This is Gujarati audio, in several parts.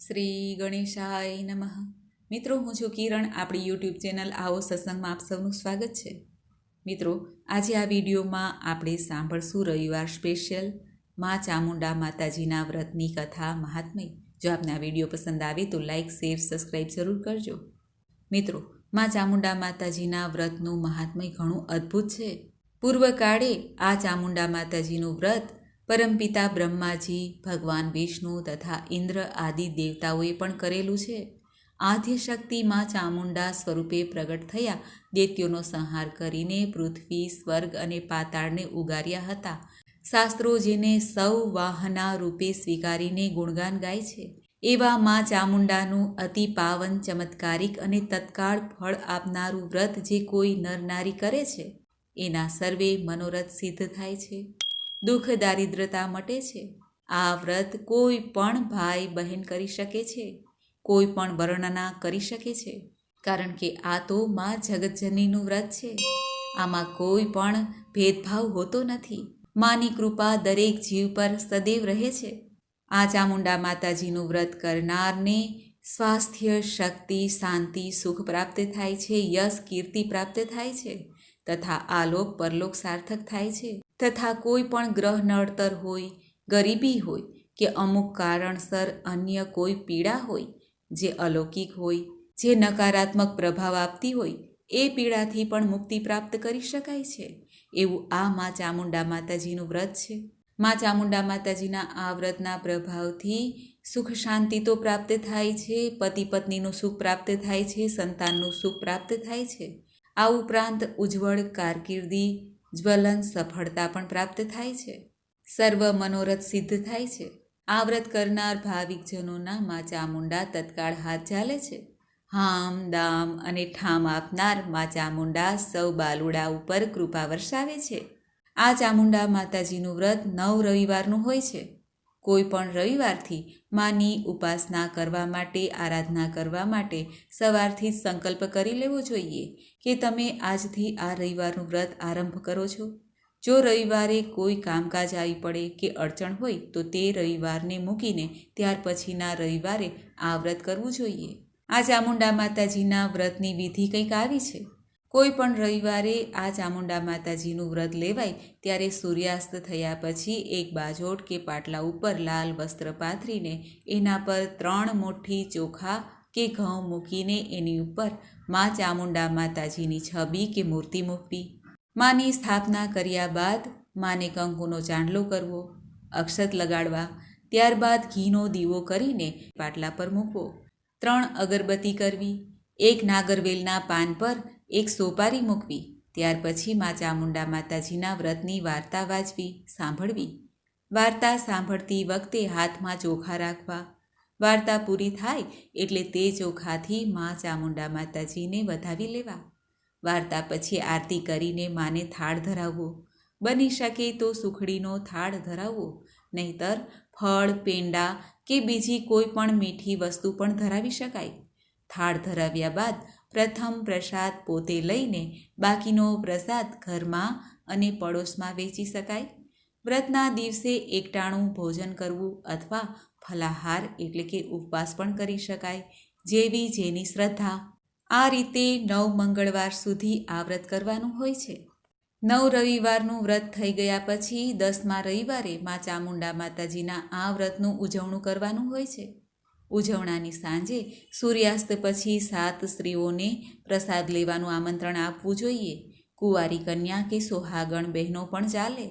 શ્રી ગણેશાય નમઃ. મિત્રો, હું છું કિરણ. આપણી યુટ્યુબ ચેનલ આવો સત્સંગમાં આપ સૌનું સ્વાગત છે. મિત્રો, આજે આ વિડીયોમાં આપણે સાંભળશું રવિવાર સ્પેશિયલ મા ચામુંડા માતાજીના વ્રતની કથા મહાત્મય. જો આપને આ વિડીયો પસંદ આવે તો લાઇક, શેર, સબસ્ક્રાઈબ જરૂર કરજો. મિત્રો, મા ચામુંડા માતાજીના વ્રતનું મહાત્મય ઘણું અદ્ભુત છે. પૂર્વકાળે આ ચામુંડા માતાજીનું વ્રત પરમપિતા બ્રહ્માજી, ભગવાન વિષ્ણુ તથા ઇન્દ્ર આદિ દેવતાઓએ પણ કરેલું છે. આદ્યશક્તિ માં ચામુંડા સ્વરૂપે પ્રગટ થયા દૈત્યોનો સંહાર કરીને પૃથ્વી, સ્વર્ગ અને પાતાળને ઉગાર્યા હતા. શાસ્ત્રો જેને સૌ વાહના રૂપે સ્વીકારીને ગુણગાન ગાય છે. એવા માં ચામુંડાનું અતિ પાવન, ચમત્કારિક અને તત્કાળ ફળ આપનારું વ્રત જે કોઈ નર નારી કરે છે એના સર્વે મનોરથ સિદ્ધ થાય છે. દુઃખ દારિદ્રતા મટે છે. આ વ્રત કોઈ પણ ભાઈ બહેન કરી શકે છે, કોઈ પણ વર્ણના કરી શકે છે, કારણ કે આ તો માં જગતજનનીનું વ્રત છે. આમાં કોઈ પણ ભેદભાવ હોતો નથી. માની કૃપા દરેક જીવ પર સદૈવ રહે છે. આ ચામુંડા માતાજીનું વ્રત કરનારને સ્વાસ્થ્ય, શક્તિ, શાંતિ, સુખ પ્રાપ્ત થાય છે, યશ, કીર્તિ પ્રાપ્ત થાય છે તથા આલોક પરલોક સાર્થક થાય છે. તથા કોઈ પણ ગ્રહ નડતર હોય, ગરીબી હોય કે અમુક કારણસર અન્ય કોઈ પીડા હોય જે અલૌકિક હોય, જે નકારાત્મક પ્રભાવ આપતી હોય, એ પીડાથી પણ મુક્તિ પ્રાપ્ત કરી શકાય છે. એવું આ મા ચામુંડા માતાજીનું વ્રત છે. મા ચામુંડા માતાજીના આ વ્રતના પ્રભાવથી સુખ શાંતિ તો પ્રાપ્ત થાય છે, પતિ પત્નીનું સુખ પ્રાપ્ત થાય છે, સંતાનનું સુખ પ્રાપ્ત થાય છે. આ ઉપરાંત ઉજ્જવળ કારકિર્દી, જ્વલન, સફળતા પણ પ્રાપ્ત થાય છે. સર્વ મનોરથ સિદ્ધ થાય છે. આ વ્રત કરનાર ભાવિકજનોના મા ચામુંડા તત્કાળ હાથ ઝાલે છે. હામ, દામ અને ઠામ આપનાર મા ચામુંડા સૌ બાલુડા ઉપર કૃપા વરસાવે છે. આ ચામુંડા માતાજીનું વ્રત 9 રવિવારનું હોય છે. કોઈ પણ રવિવારથી માની ઉપાસના કરવા માટે, આરાધના કરવા માટે સવારથી જ સંકલ્પ કરી લેવો જોઈએ કે તમે આજથી આ રવિવારનું વ્રત આરંભ કરો છો. જો રવિવારે કોઈ કામકાજ આવી પડે કે અડચણ હોય તો તે રવિવારને મૂકીને ત્યાર પછીના રવિવારે આ વ્રત કરવું જોઈએ. આ ચામુંડા માતાજીના વ્રતની વિધિ કંઈક આવી છે. કોઈ પણ રવિવારે આ ચામુંડા માતાજીનું વ્રત લેવાય ત્યારે સૂર્યાસ્ત થયા પછી એક બાજોટ કે પાટલા ઉપર લાલ વસ્ત્ર પાથરીને એના પર 3 મુઠ્ઠી ચોખા કે ઘઉં મૂકીને એની ઉપર મા ચામુંડા માતાજીની છબી કે મૂર્તિ મૂકવી. માની સ્થાપના કર્યા બાદ માને કંકુનો ચાંદલો કરવો, અક્ષત લગાડવા, ત્યારબાદ ઘીનો દીવો કરીને પાટલા પર મૂકવો. 3 અગરબત્તી કરવી, એક નાગરવેલના પાન પર એક સોપારી મૂકવી. ત્યાર પછી મા ચામુંડા માતાજીના વ્રતની વાર્તા વાંચવી, સાંભળવી. વાર્તા સાંભળતી વખતે હાથમાં ચોખા રાખવા. વાર્તા પૂરી થાય એટલે તે ચોખાથી મા ચામુંડા માતાજીને વધાવી લેવા. વાર્તા પછી આરતી કરીને માને થાળ ધરાવવો. બની શકે તો સુખડીનો થાળ ધરાવવો, નહીંતર ફળ, પેંડા કે બીજી કોઈ પણ મીઠી વસ્તુ પણ ધરાવી શકાય. થાળ ધરાવ્યા બાદ પ્રથમ પ્રસાદ પોતે લઈને બાકીનો પ્રસાદ ઘરમાં અને પડોશમાં વેચી શકાય. વ્રતના દિવસે એકટાણું ભોજન કરવું અથવા ફલાહાર એટલે કે ઉપવાસ પણ કરી શકાય, જેવી જેની શ્રદ્ધા. આ રીતે 9 મંગળવાર સુધી આ વ્રત કરવાનું હોય છે. 9 રવિવારનું વ્રત થઈ ગયા પછી 10મા રવિવારે મા ચામુંડા માતાજીના આ વ્રતનું ઉજવણું કરવાનું હોય છે. ઉજવણાની સાંજે સૂર્યાસ્ત પછી 7 સ્ત્રીઓને પ્રસાદ લેવાનું આમંત્રણ આપવું જોઈએ. કુંવારી કન્યા કે સોહાગણ બહેનો પણ ચાલે.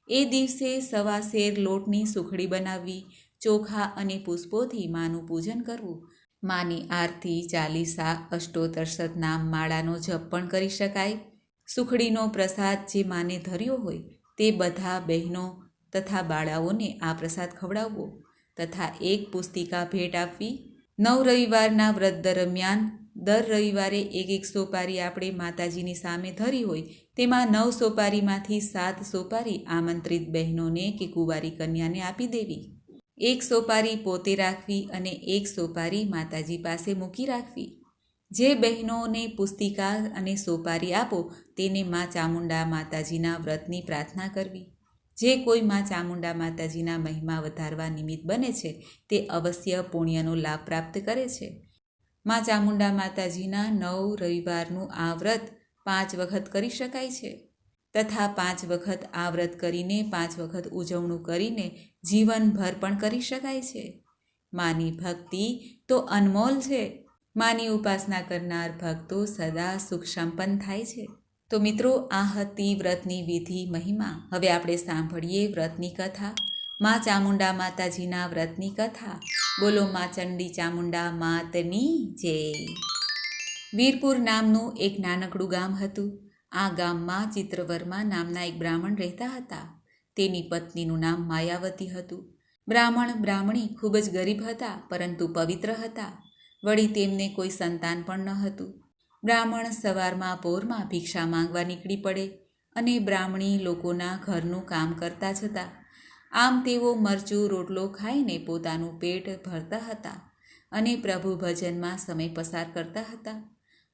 એ દિવસે 1.25 સેર લોટની સુખડી બનાવવી, ચોખા અને પુષ્પોથી માનું પૂજન કરવું. માની આરતી, ચાલીસા, અષ્ટોત્તર શતનામ માળાનો જપ પણ કરી શકાય. સુખડીનો પ્રસાદ જે માને ધર્યો હોય તે બધા બહેનો તથા બાળાઓને આ પ્રસાદ ખવડાવવો તથા એક પુસ્તિકા ભેટ આપવી. 9 રવિવારના વ્રત દરમિયાન દર રવિવારે એક સોપારી આપણે માતાજીની સામે ધરી હોય તેમાં 9 સોપારીમાંથી 7 સોપારી આમંત્રિત બહેનોને કે કુંવારી કન્યાને આપી દેવી. 1 સોપારી પોતે રાખવી અને 1 સોપારી માતાજી પાસે મૂકી રાખવી. જે બહેનોને પુસ્તિકા અને સોપારી આપો તેને મા ચામુંડા માતાજીના વ્રતની પ્રાર્થના કરવી. જે કોઈ માં ચામુંડા માતાજીના મહિમા વધારવા નિમિત્ત બને છે તે અવશ્ય પુણ્યનો લાભ પ્રાપ્ત કરે છે. માં ચામુંડા માતાજીના 9 રવિવારનું આ વ્રત 5 વખત કરી શકાય છે તથા 5 વખત આ વ્રત કરીને 5 વખત ઉજવણું કરીને જીવનભર પણ કરી શકાય છે. માની ભક્તિ તો અનમોલ છે. માની ઉપાસના કરનાર ભક્તો સદા સુખ સંપન્ન થાય છે. તો મિત્રો, આ હતી વ્રતની વિધિ મહિમા. હવે આપણે સાંભળીએ વ્રતની કથા, માં ચામુંડા માતાજીના વ્રતની કથા. બોલો માં ચંડી ચામુંડા માતની જય. વીરપુર નામનું એક નાનકડું ગામ હતું. આ ગામમાં ચિત્રવર્મા નામના એક બ્રાહ્મણ રહેતા હતા. તેની પત્નીનું નામ માયાવતી હતું. બ્રાહ્મણ બ્રાહ્મણી ખૂબ જ ગરીબ હતા, પરંતુ પવિત્ર હતા. વળી તેમને કોઈ સંતાન પણ ન હતું. બ્રાહ્મણ સવારમાં પોરમાં ભિક્ષા માંગવા નીકળી પડે અને બ્રાહ્મણી લોકોના ઘરનું કામ કરતા જ હતા. આમ તેઓ મરચું રોટલો ખાઈને પોતાનું પેટ ભરતા હતા અને પ્રભુ ભજનમાં સમય પસાર કરતા હતા.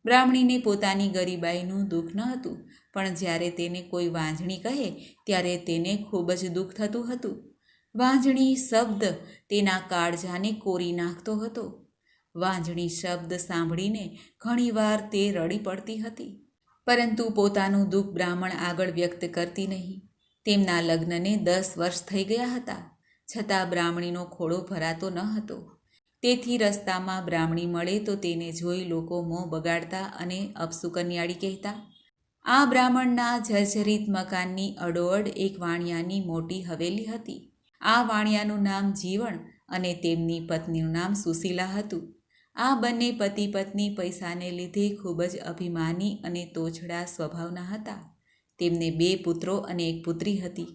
બ્રાહ્મણીને પોતાની ગરીબાઈનું દુઃખ ન હતું, પણ જ્યારે તેને કોઈ વાંઝણી કહે ત્યારે તેને ખૂબ જ દુઃખ થતું હતું. વાંઝણી શબ્દ તેના કાળજાને કોરી નાખતો હતો. વાંઝણી શબ્દ સાંભળીને ઘણીવાર તે રડી પડતી હતી, પરંતુ પોતાનું દુઃખ બ્રાહ્મણ આગળ વ્યક્ત કરતી નહીં. તેમના લગ્નને 10 વર્ષ થઈ ગયા હતા, છતાં બ્રાહ્મણીનો ખોળો ભરાતો ન હતો. તેથી રસ્તામાં બ્રાહ્મણી મળે તો તેને જોઈ લોકો મોં બગાડતા અને અપશુકન્યાળી કહેતા. આ બ્રાહ્મણના જર્જરિત મકાનની અડોઅડ એક વાણિયાની મોટી હવેલી હતી. આ વાણિયાનું નામ જીવણ અને તેમની પત્નીનું નામ સુશીલા હતું. આ બંને પતિ પત્ની પૈસાને લીધે ખૂબ જ અભિમાની અને તોછડા સ્વભાવના હતા. તેમને 2 પુત્રો અને 1 પુત્રી હતી.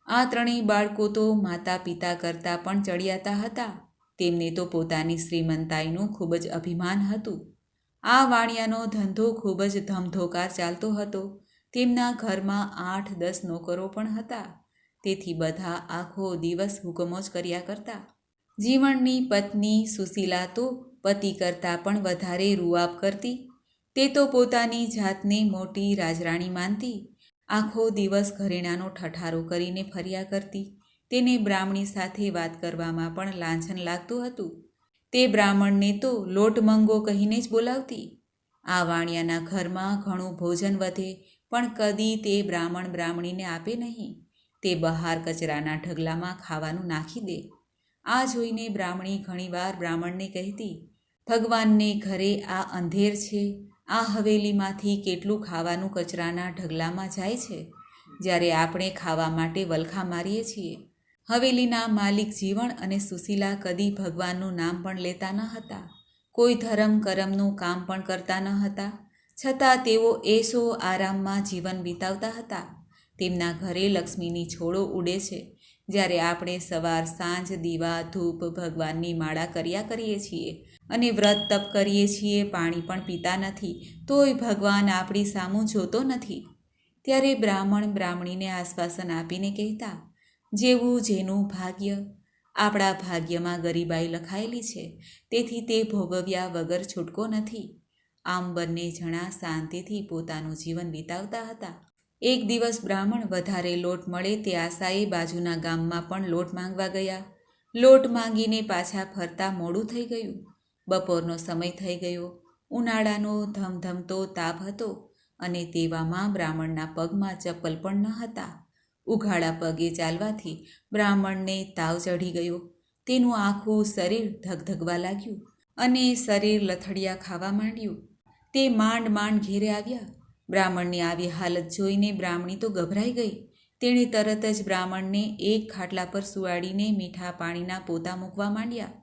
આ ત્રણેય બાળકો તો માતા પિતા કરતાં પણ ચડિયાતા હતા. તેમને તો પોતાની શ્રીમંતાઈનું ખૂબ જ અભિમાન હતું. આ વાણિયાનો ધંધો ખૂબ જ ધમધોકાર ચાલતો હતો. તેમના ઘરમાં 8-10 નોકરો પણ હતા. તેથી બધા આખો દિવસ હુકમો જ કર્યા કરતા. જીવણની પત્ની સુશીલા તો પતિ કરતાં પણ વધારે રૂઆબ કરતી. તે તો પોતાની જાતને મોટી રાજરાણી માનતી. આખો દિવસ ઘરેણાનો ઠઠારો કરીને ફર્યા કરતી. તેને બ્રાહ્મણી સાથે વાત કરવામાં પણ લાંછન લાગતું હતું. તે બ્રાહ્મણને તો લોટ મંગો કહીને જ બોલાવતી. આ વાણિયાના ઘરમાં ઘણું ભોજન વધે, પણ કદી તે બ્રાહ્મણ બ્રાહ્મણીને આપે નહીં. તે બહાર કચરાના ઢગલામાં ખાવાનું નાખી દે. આ જોઈને બ્રાહ્મણી ઘણીવાર બ્રાહ્મણને કહેતી, ભગવાનને ઘરે આ અંધેર છે. આ હવેલીમાંથી કેટલું ખાવાનું કચરાના ઢગલામાં જાય છે, જ્યારે આપણે ખાવા માટે વલખા મારીએ છીએ. હવેલીના માલિક જીવણ અને સુશીલા કદી ભગવાનનું નામ પણ લેતા ન હતા. કોઈ ધર્મ કરમનું કામ પણ કરતા ન હતા. છતાં તેઓ એશો આરામમાં જીવન વિતાવતા હતા. તેમના ઘરે લક્ષ્મીની છોડો ઉડે છે. જ્યારે આપણે સવાર સાંજ દીવા ધૂપ ભગવાનની માળા કર્યા કરીએ છીએ અને વ્રત તપ કરીએ છીએ, પાણી પણ પીતા નથી, તોય ભગવાન આપણી સામું જોતો નથી. ત્યારે બ્રાહ્મણ બ્રાહ્મણીને આશ્વાસન આપીને કહેતા, જેવું જેનું ભાગ્ય. આપણા ભાગ્યમાં ગરીબાઈ લખાયેલી છે, તેથી તે ભોગવ્યા વગર છૂટકો નથી. આમ બંને જણા શાંતિથી પોતાનું જીવન વિતાવતા હતા. એક દિવસ બ્રાહ્મણ વધારે લોટ મળે તે આશાએ બાજુના ગામમાં પણ લોટ માંગવા ગયા. લોટ માંગીને પાછા ફરતા મોડું થઈ ગયું. બપોરનો સમય થઈ ગયો. ઉનાળાનો ધમધમતો તાપ હતો અને તેવામાં બ્રાહ્મણના પગમાં ચપ્પલ પણ ન હતા. ઉઘાડા પગે ચાલવાથી બ્રાહ્મણને તાવ ચઢી ગયો. તેનું આખું શરીર ધગધગવા લાગ્યું અને શરીર લથડિયા ખાવા માંડ્યું. તે માંડ માંડ ઘેરે આવ્યા. બ્રાહ્મણની આવી હાલત જોઈને બ્રાહ્મણી તો ગભરાઈ ગઈ. તેણે તરત જ બ્રાહ્મણને એક ખાટલા પર સુવાડીને મીઠા પાણીના પોતા મૂકવા માંડ્યા.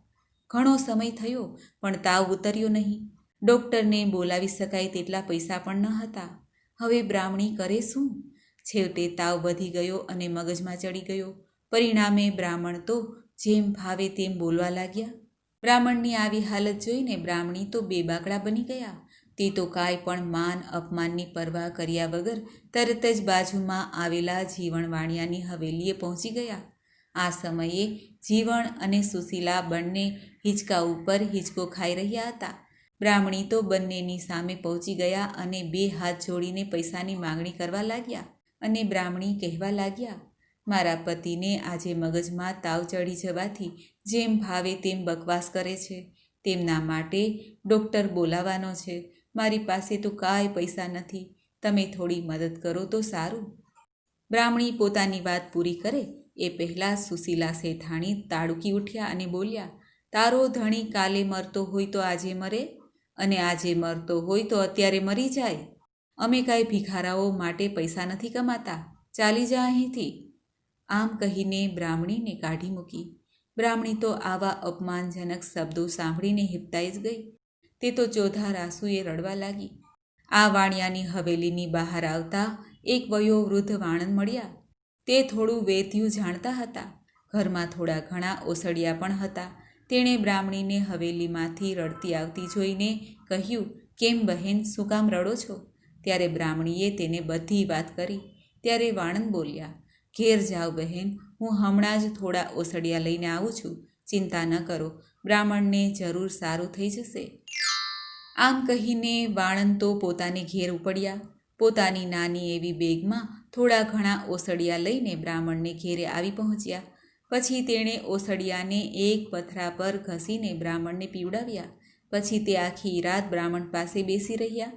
ઘણો સમય થયો, પણ તાવ ઉતર્યો નહીં. ડૉક્ટરને બોલાવી શકાય તેટલા પૈસા પણ ન હતા. હવે બ્રાહ્મણી કરે શું? છેવટે તાવ વધી ગયો અને મગજમાં ચડી ગયો. પરિણામે બ્રાહ્મણ તો જેમ ભાવે તેમ બોલવા લાગ્યા. બ્રાહ્મણની આવી હાલત જોઈને બ્રાહ્મણી તો બેબાકડા બની ગયા. તે તો કાંઈ પણ માન અપમાનની પરવા કર્યા વગર તરત જ બાજુમાં આવેલા જીવણ વાણિયાની હવેલીએ પહોંચી ગયા. આ સમયે જીવણ અને સુશીલા બંને હિંચકા ઉપર હિંચકો ખાઈ રહ્યા હતા. બ્રાહ્મણી તો બંનેની સામે પહોંચી ગયા અને 2 હાથ જોડીને પૈસાની માંગણી કરવા લાગ્યા. અને બ્રાહ્મણી કહેવા લાગ્યા, મારા પતિને આજે મગજમાં તાવ ચડી જવાથી જેમ ભાવે તેમ બકવાસ કરે છે. તેમના માટે ડૉક્ટર બોલાવવાનો છે. મારી પાસે તો કાંઈ પૈસા નથી. તમે થોડી મદદ કરો તો સારું. બ્રાહ્મણી પોતાની વાત પૂરી કરે એ પહેલાં સુશીલા શેઠાણી તાડુકી ઉઠ્યા અને બોલ્યા, તારો ધણી કાલે મરતો હોય તો આજે મરે, અને આજે મરતો હોય તો અત્યારે મરી જાય. અમે કાંઈ ભિખારાઓ માટે પૈસા નથી કમાતા. ચાલી જા અહીંથી. આમ કહીને બ્રાહ્મણીને કાઢી મૂકી. બ્રાહ્મણી તો આવા અપમાનજનક શબ્દો સાંભળીને હિપતાઈ જ ગઈ. તે તો ચોધાર આંસુએ રડવા લાગી. આ વાણિયાની હવેલીની બહાર આવતા એક વયોવૃદ્ધ વાણંદ મળ્યા. તે થોડું વેધ્યું જાણતા હતા. ઘરમાં થોડા ઘણા ઓસડિયા પણ હતા. તેણે બ્રાહ્મણીને હવેલીમાંથી રડતી આવતી જોઈને કહ્યું, કેમ બહેન, શું કામ રડો છો? ત્યારે બ્રાહ્મણીએ તેને બધી વાત કરી. ત્યારે વાણંદ બોલ્યા, ઘેર જાઓ બહેન, હું હમણાં જ થોડા ઓસડિયા લઈને આવું છું. ચિંતા ન કરો, બ્રાહ્મણને જરૂર સારું થઈ જશે. આમ કહીને વાણંદ તો પોતાને ઘેર ઉપડ્યા. પોતાની નાની એવી બેગમાં થોડા ઘણા ઓસડિયા લઈને બ્રાહ્મણને ઘેરે આવી પહોંચ્યા. પછી તેણે ઓસડિયાને એક પથરા પર ઘસીને બ્રાહ્મણને પીવડાવ્યા. પછી તે આખી રાત બ્રાહ્મણ પાસે બેસી રહ્યા.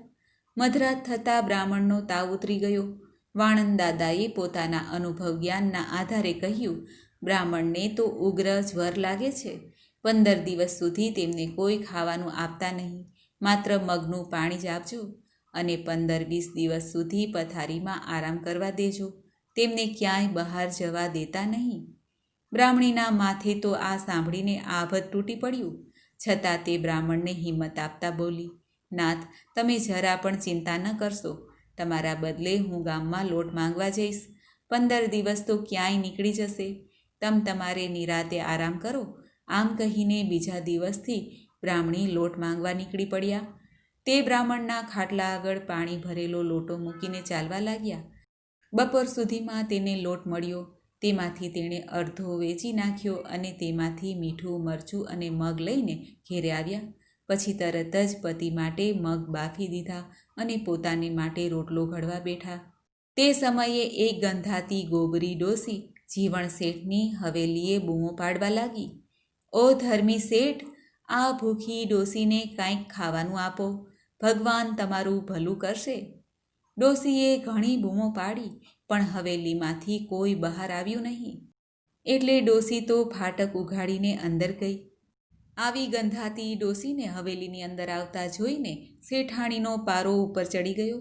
મધરાત થતાં બ્રાહ્મણનો તાવ ઉતરી ગયો. વાણંદ દાદાએ પોતાના અનુભવ જ્ઞાનના આધારે કહ્યું, બ્રાહ્મણને તો ઉગ્ર જ્વર લાગે છે. 15 દિવસ સુધી તેમને કોઈ ખાવાનું આપતા નહીં, માત્ર મગનું પાણી જ આપજો, અને 15-20 દિવસ સુધી પથારીમાં આરામ કરવા દેજો. તેમને ક્યાંય બહાર જવા દેતા નહીં. બ્રાહ્મણીના માથે તો આ સાંભળીને આભત તૂટી પડ્યું. છતાં તે બ્રાહ્મણને હિંમત આપતા બોલી, નાથ, તમે જરા પણ ચિંતા ન કરશો. તમારા બદલે હું ગામમાં લોટ માંગવા જઈશ. 15 દિવસ તો ક્યાંય નીકળી જશે. તમારે નિરાતે આરામ કરો. આમ કહીને બીજા દિવસથી બ્રાહ્મણી લોટ માંગવા નીકળી પડ્યા. તે બ્રાહ્મણના ખાટલા આગળ પાણી ભરેલો લોટો મૂકીને ચાલવા લાગ્યા. બપોર સુધીમાં તેને લોટ મળ્યો. તેમાંથી તેણે અડધો વેચી નાખ્યો અને તેમાંથી મીઠું, મરચું અને મગ લઈને ઘેરે આવ્યા. પછી તરત જ પતિ માટે મગ બાફી દીધા અને પોતાને માટે રોટલો ઘડવા બેઠા. તે સમયે એક ગંધાતી ગોબરી ડોસી જીવણ શેઠની હવેલીએ બૂમો પાડવા લાગી, ઓ ધર્મી શેઠ, આ ભૂખી ડોસીને કાંઈક ખાવાનું આપો. ભગવાન તમારું ભલું કરશે. ડોસીએ ઘણી બૂમો પાડી, પણ હવેલીમાંથી કોઈ બહાર આવ્યું નહીં. એટલે ડોસી તો ફાટક ઉઘાડીને અંદર ગઈ. આવી ગંધાતી ડોસીને હવેલીની અંદર આવતા જોઈને શેઠાણીનો પારો ઉપર ચડી ગયો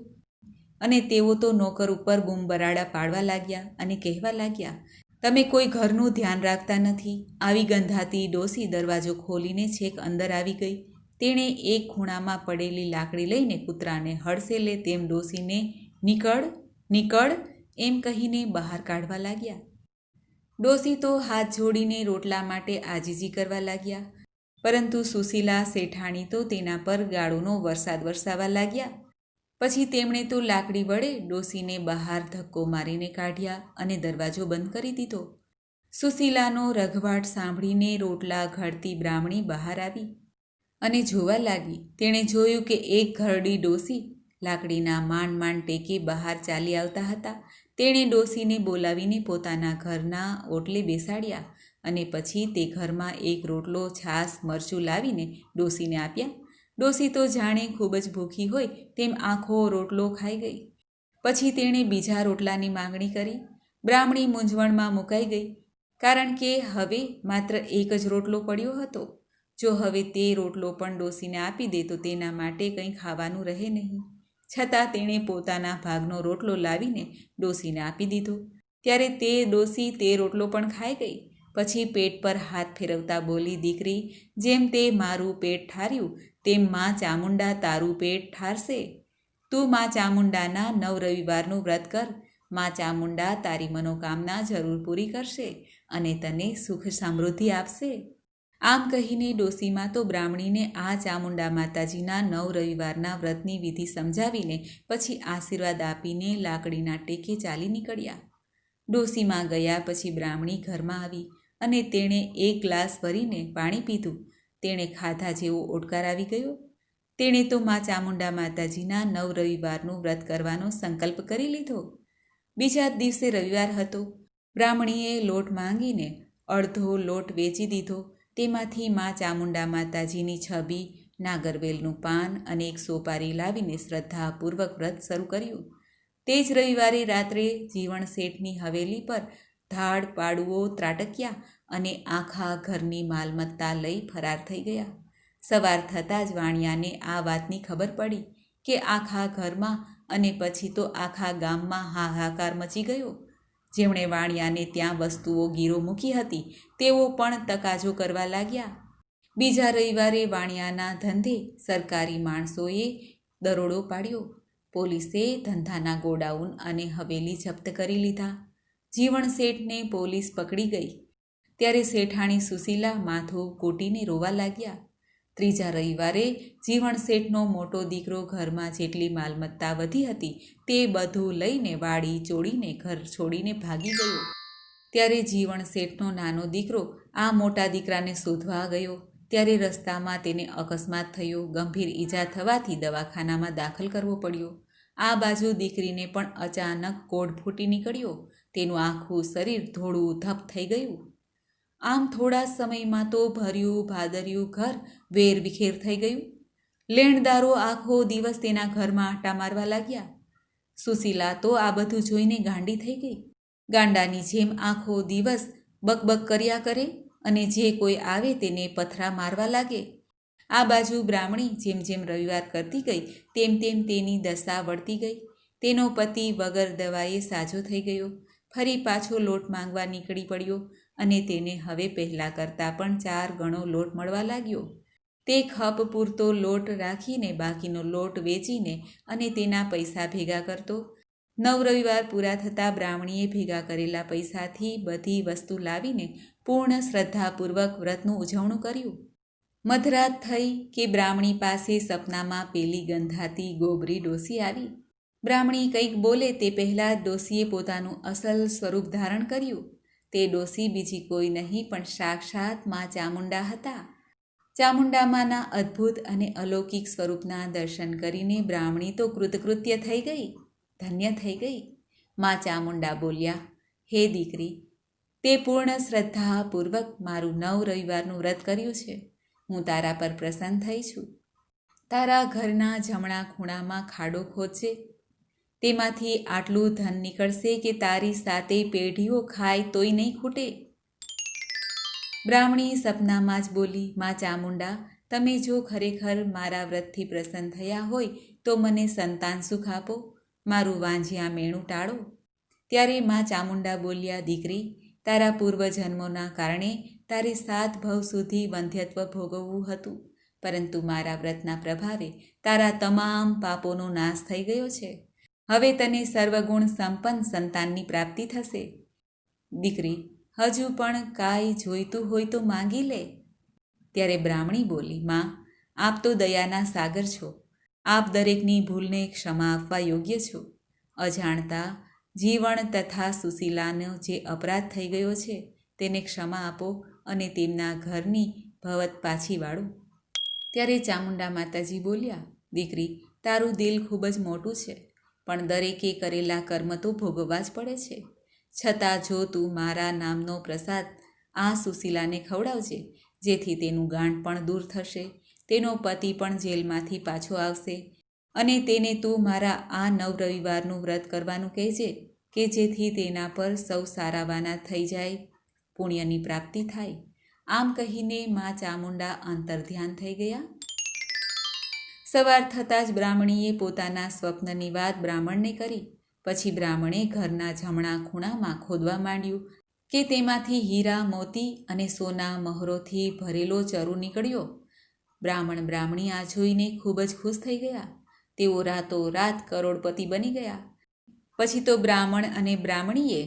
અને તેઓ તો નોકર ઉપર બૂમબરાડા પાડવા લાગ્યા અને કહેવા લાગ્યા, તમે કોઈ ઘરનું ધ્યાન રાખતા નથી. આવી ગંધાતી ડોસી દરવાજો ખોલીને છેક અંદર આવી ગઈ. તેણે એક ખૂણામાં પડેલી લાકડી લઈને કૂતરાને હડસેલે તેમ ડોસીને નીકળ નીકળ એમ કહીને બહાર કાઢવા લાગ્યા. ડોસી તો હાથ જોડીને રોટલા માટે આજીજી કરવા લાગ્યા. પરંતુ સુશીલા શેઠાણી તો તેના પર ગાળોનો વરસાદ વરસાવવા લાગ્યા. પછી તેમણે તો લાકડી વડે ડોસીને બહાર ધક્કો મારીને કાઢ્યા અને દરવાજો બંધ કરી દીધો. સુશીલાનો રઘવાટ સાંભળીને રોટલા ઘડતી બ્રાહ્મણી બહાર આવી અને જોવા લાગી. તેણે જોયું કે એક ઘરડી ડોસી લાકડીના માંડ માંડ ટેકે બહાર ચાલી આવતા હતા. તેણે ડોસીને બોલાવીને પોતાના ઘરના ઓટલે બેસાડ્યા અને પછી તે ઘરમાં એક રોટલો, છાશ, મરચું લાવીને ડોસીને આપ્યા. ડોસી તો જાણે ખૂબ જ ભૂખી હોય તેમ આખો રોટલો ખાઈ ગઈ. પછી તેણે બીજા રોટલાની માંગણી કરી. બ્રાહ્મણી મૂંઝવણમાં મુકાઈ ગઈ, કારણ કે હવે માત્ર એક જ રોટલો પડ્યો હતો. જો હવે તે રોટલો પણ ડોસીને આપી દે તો તેના માટે કંઈ ખાવાનું રહે નહીં. છતાં તેણે પોતાના ભાગનો રોટલો લાવીને ડોસીને આપી દીધો. ત્યારે તે ડોસી તે રોટલો પણ ખાઈ ગઈ. પછી પેટ પર હાથ ફેરવતા બોલી, દીકરી, જેમ તે મારું પેટ ઠાર્યું તેમ માં ચામુંડા તારું પેટ ઠારશે. તું માં ચામુંડાના 9 રવિવારનું વ્રત કર. માં ચામુંડા તારી મનોકામના જરૂર પૂરી કરશે અને તને સુખ સમૃદ્ધિ આપશે. આમ કહીને ડોસીમાં તો બ્રાહ્મણીને આ ચામુંડા માતાજીના 9 રવિવારના વ્રતની વિધિ સમજાવીને પછી આશીર્વાદ આપીને લાકડીના ટેકે ચાલી નીકળ્યા. ડોસીમાં ગયા પછી બ્રાહ્મણી ઘરમાં આવી અને તેણે એક ગ્લાસ ભરીને પાણી પીધું. તેણે ખાધા જેવો ઓડકાર આવી ગયો. તેણે તો માં ચામુંડા માતાજીના 9 રવિવારનું વ્રત કરવાનો સંકલ્પ કરી લીધો. બીજા દિવસે રવિવાર હતો. બ્રાહ્મણીએ લોટ માંગીને અડધો લોટ વેચી દીધો. તેમાંથી મા ચામુંડા માતાજીની છબી, નાગરવેલનું પાન અને એક સોપારી લાવીને શ્રદ્ધાપૂર્વક વ્રત શરૂ કર્યું. તે જ રવિવારે રાત્રે જીવણ શેઠની હવેલી પર ધાડ પાડુઓ ત્રાટક્યા અને આખા ઘરની માલમત્તા લઈ ફરાર થઈ ગયા. સવાર થતાં જ વાણિયાને આ વાતની ખબર પડી કે આખા ઘરમાં અને પછી તો આખા ગામમાં હાહાકાર મચી ગયો. જેમણે વાણિયાને ત્યાં વસ્તુઓ ગીરો મૂકી હતી તેઓ પણ તકાજો કરવા લાગ્યા. બીજા રવિવારે વાણિયાના ધંધે સરકારી માણસોએ દરોડો પાડ્યો. પોલીસે ધંધાના ગોડાઉન અને હવેલી જપ્ત કરી લીધા. જીવણ શેઠને પોલીસ પકડી ગઈ ત્યારે શેઠાણી સુશીલા માથું કૂટીને રોવા લાગ્યા. ત્રીજા રવિવારે જીવણ શેઠનો મોટો દીકરો ઘરમાં જેટલી માલમત્તા વધી હતી તે બધું લઈને વાડી ચોડીને ઘર છોડીને ભાગી ગયો. ત્યારે જીવણ શેઠનો નાનો દીકરો આ મોટા દીકરાને શોધવા ગયો ત્યારે રસ્તામાં તેને અકસ્માત થયો. ગંભીર ઈજા થવાથી દવાખાનામાં દાખલ કરવો પડ્યો. આ બાજુ દીકરીને પણ અચાનક કોઢ ફૂટી નીકળ્યો. તેનું આખું શરીર ધોળું ધપ થઈ ગયું. આમ થોડા સમયમાં તો ભર્યું ભાદર્યું ઘર વેરવિખેર થઈ ગયું. લેણદારો આખો દિવસ તેના ઘરમાં આંટા મારવા લાગ્યા. સુશીલા તો આ બધું જોઈને ગાંડી થઈ ગઈ. ગાંડાની જેમ આખો દિવસ બકબક કર્યા કરે અને જે કોઈ આવે તેને પથરા મારવા લાગે. આ બાજુ બ્રાહ્મણી જેમ જેમ રવિવાર કરતી ગઈ તેમ તેમ તેની દશા વળતી ગઈ. તેનો પતિ વગર દવાએ સાજો થઈ ગયો. ફરી પાછો લોટ માંગવા નીકળી પડ્યો અને તેને હવે પહેલાં કરતાં પણ 4 ગણો લોટ મળવા લાગ્યો. તે ખપ પૂરતો લોટ રાખીને બાકીનો લોટ વેચીને અને તેના પૈસા ભેગા કરતો. 9 રવિવાર પૂરા થતાં બ્રાહ્મણીએ ભેગા કરેલા પૈસાથી બધી વસ્તુ લાવીને પૂર્ણ શ્રદ્ધાપૂર્વક વ્રતનું ઉજવણું કર્યું. મધરાત થઈ કે બ્રાહ્મણી પાસે સપનામાં પેલી ગંધાતી ગોબરી ડોસી આવી. બ્રાહ્મણી કંઈક બોલે તે પહેલાં ડોસીએ પોતાનું અસલ સ્વરૂપ ધારણ કર્યું. તે ડોસી બીજી કોઈ નહીં પણ સાક્ષાત મા ચામુંડા હતા. ચામુંડામાના અદ્ભુત અને અલૌકિક સ્વરૂપના દર્શન કરીને બ્રાહ્મણી તો કૃતકૃત્ય થઈ ગઈ, ધન્ય થઈ ગઈ. મા ચામુંડા બોલ્યા, હે દીકરી, તે પૂર્ણ શ્રદ્ધાપૂર્વક મારું 9 રવિવારનું વ્રત કર્યું છે. હું તારા પર પ્રસન્ન થઈ છું. તારા ઘરના જમણા ખૂણામાં ખાડો ખોદજે. તેમાંથી આટલું ધન નીકળશે કે તારી 7 પેઢીઓ ખાય તોય નહીં ખૂટે. બ્રાહ્મણી સપનામાં જ બોલી, મા ચામુંડા, તમે જો ખરેખર મારા વ્રતથી પ્રસન્ન થયા હોય તો મને સંતાન સુખ આપો, મારું વાંઝિયા મેણું ટાળો. ત્યારે મા ચામુંડા બોલ્યા, દીકરી, તારા પૂર્વજન્મોના કારણે તારે 7 ભવ સુધી વંધ્યત્વ ભોગવવું હતું, પરંતુ મારા વ્રતના પ્રભાવે તારા તમામ પાપોનો નાશ થઈ ગયો છે. હવે તને સર્વગુણ સંપન્ન સંતાનની પ્રાપ્તિ થશે. દીકરી, હજુ પણ કાંઈ જોઈતું હોય તો માંગી લે. ત્યારે બ્રાહ્મણી બોલી, માં, આપ તો દયાના સાગર છો. આપ દરેકની ભૂલને ક્ષમા આપવા યોગ્ય છો. અજાણતા જીવણ તથા સુશીલાનો જે અપરાધ થઈ ગયો છે તેને ક્ષમા આપો અને તેમના ઘરની ભવત પાછી વાળો. ત્યારે ચામુંડા માતાજી બોલ્યા, દીકરી, તારું દિલ ખૂબ જ મોટું છે, પણ દરેકે કરેલા કર્મ તો ભોગવવા જ પડે છે. છતાં જો તું મારા નામનો પ્રસાદ આ સુશીલાને ખવડાવજે, જેથી તેનું ગાંઠ પણ દૂર થશે, તેનો પતિ પણ જેલમાંથી પાછો આવશે, અને તેને તું મારા આ 9 રવિવારનું વ્રત કરવાનું કહેજે કે જેથી તેના પર સૌ સારાવાના થઈ જાય, પુણ્યની પ્રાપ્તિ થાય. આમ કહીને મા ચામુંડા અંતર્ધ્યાન થઈ ગયા. સવાર થતાં જ બ્રાહ્મણીએ પોતાના સ્વપ્નની વાત બ્રાહ્મણને કરી. પછી બ્રાહ્મણે ઘરના જમણા ખૂણામાં ખોદવા માંડ્યું કે તેમાંથી હીરા, મોતી અને સોના મહોરોથી ભરેલો ચરુ નીકળ્યો. બ્રાહ્મણી આ જોઈને ખૂબ જ ખુશ થઈ ગયા. તેઓ રાતોરાત કરોડપતિ બની ગયા. પછી તો બ્રાહ્મણ અને બ્રાહ્મણીએ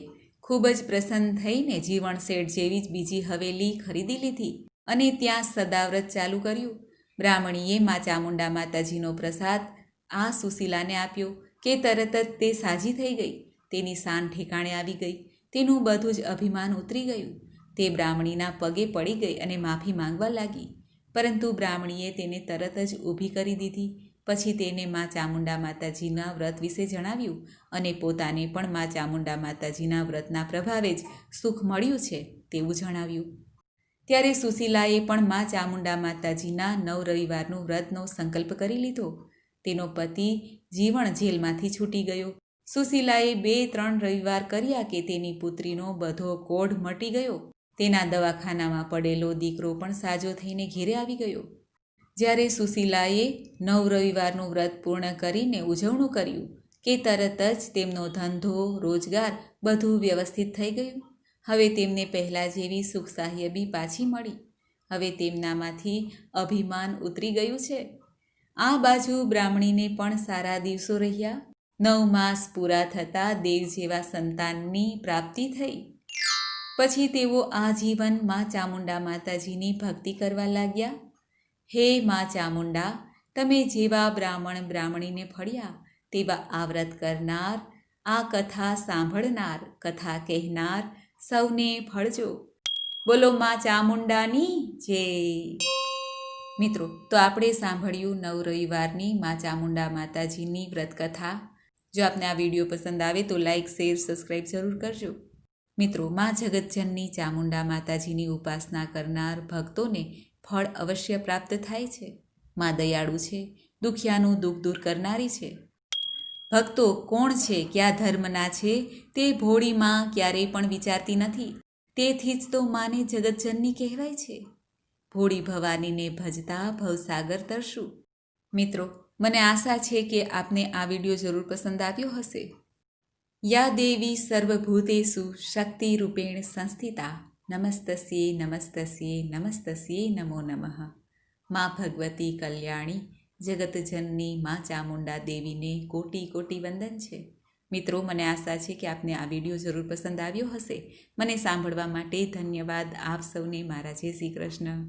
ખૂબ જ પ્રસન્ન થઈને જીવણ શેઠ જેવી જ બીજી હવેલી ખરીદી લીધી અને ત્યાં સદાવ્રત ચાલુ કર્યું. બ્રાહ્મણીએ મા ચામુંડા માતાજીનો પ્રસાદ આ સુશીલાને આપ્યો કે તરત જ તે સાજી થઈ ગઈ. તેની શાન ઠેકાણે આવી ગઈ. તેનું બધું જ અભિમાન ઉતરી ગયું. તે બ્રાહ્મણીના પગે પડી ગઈ અને માફી માંગવા લાગી, પરંતુ બ્રાહ્મણીએ તેને તરત જ ઊભી કરી દીધી. પછી તેને મા ચામુંડા માતાજીના વ્રત વિશે જણાવ્યું અને પોતાને પણ મા ચામુંડા માતાજીના વ્રતના પ્રભાવે જ સુખ મળ્યું છે તેવું જણાવ્યું. ત્યારે સુશીલાએ પણ મા ચામુંડા માતાજીના 9 રવિવારનું વ્રતનો સંકલ્પ કરી લીધો. તેનો પતિ જીવણ જેલમાંથી છૂટી ગયો. સુશીલાએ 2-3 રવિવાર કર્યા કે તેની પુત્રીનો બધો કોઢ મટી ગયો. તેના દવાખાનામાં પડેલો દીકરો પણ સાજો થઈને ઘેરે આવી ગયો. જ્યારે સુશીલાએ 9 રવિવારનું વ્રત પૂર્ણ કરીને ઉજવણું કર્યું કે તરત જ તેમનો ધંધો રોજગાર બધું વ્યવસ્થિત થઈ ગયું. હવે તેમને પહેલાં જેવી સુખ સાહ્યબી પાછી મળી. હવે તેમનામાંથી અભિમાન ઉતરી ગયું છે. આ બાજુ બ્રાહ્મણીને પણ સારા દિવસો રહ્યા. 9 માસ પૂરા થતાં દેવ જેવા સંતાનની પ્રાપ્તિ થઈ. પછી તેઓ આજીવન મા ચામુંડા માતાજીની ભક્તિ કરવા લાગ્યા. હે મા ચામુંડા, તમે જેવા બ્રાહ્મણ બ્રાહ્મણીને ફળ્યા તેવા આ વ્રત કરનાર, આ કથા સાંભળનાર, કથા કહેનાર સૌને ફળજો. બોલો મા ચામુંડાની જય. મિત્રો, તો આપણે સાંભળ્યું 9 રવિવારની મા ચામુંડા માતાજીની વ્રતકથા. જો આપને આ વિડીયો પસંદ આવે તો લાઇક, શેર, સબસ્ક્રાઈબ જરૂર કરજો. મિત્રો, મા જગતજનની ચામુંડા માતાજીની ઉપાસના કરનાર ભક્તોને ફળ અવશ્ય પ્રાપ્ત થાય છે. મા દયાળુ છે, દુખિયાનું દુઃખ દૂર કરનારી છે. ભક્તો કોણ છે, કયા ધર્મના છે તે ભોળી માં ક્યારેય પણ વિચારતી નથી. તેથી જ તો માને જગતજનની કહેવાય છે. ભોળી ભવાનીને ભજતા ભવસાગર તરશું. મિત્રો, મને આશા છે કે આપને આ વિડીયો જરૂર પસંદ આવ્યો હશે. યા દેવી સર્વભૂતેષુ શક્તિ રૂપેણ સંસ્થિતા નમસ્તસ્યે નમસ્તસ્યે નમસ્તસ્યે નમો નમઃ. મા ભગવતી કલ્યાણી જગતજનની મા ચામુંડા દેવીને કોટી કોટી વંદન છે. મિત્રો, મને આશા છે કે આપને આ વિડીયો જરૂર પસંદ આવ્યો હશે. મને સાંભળવા માટે ધન્યવાદ. આપ સૌને મારા જય શ્રી કૃષ્ણ.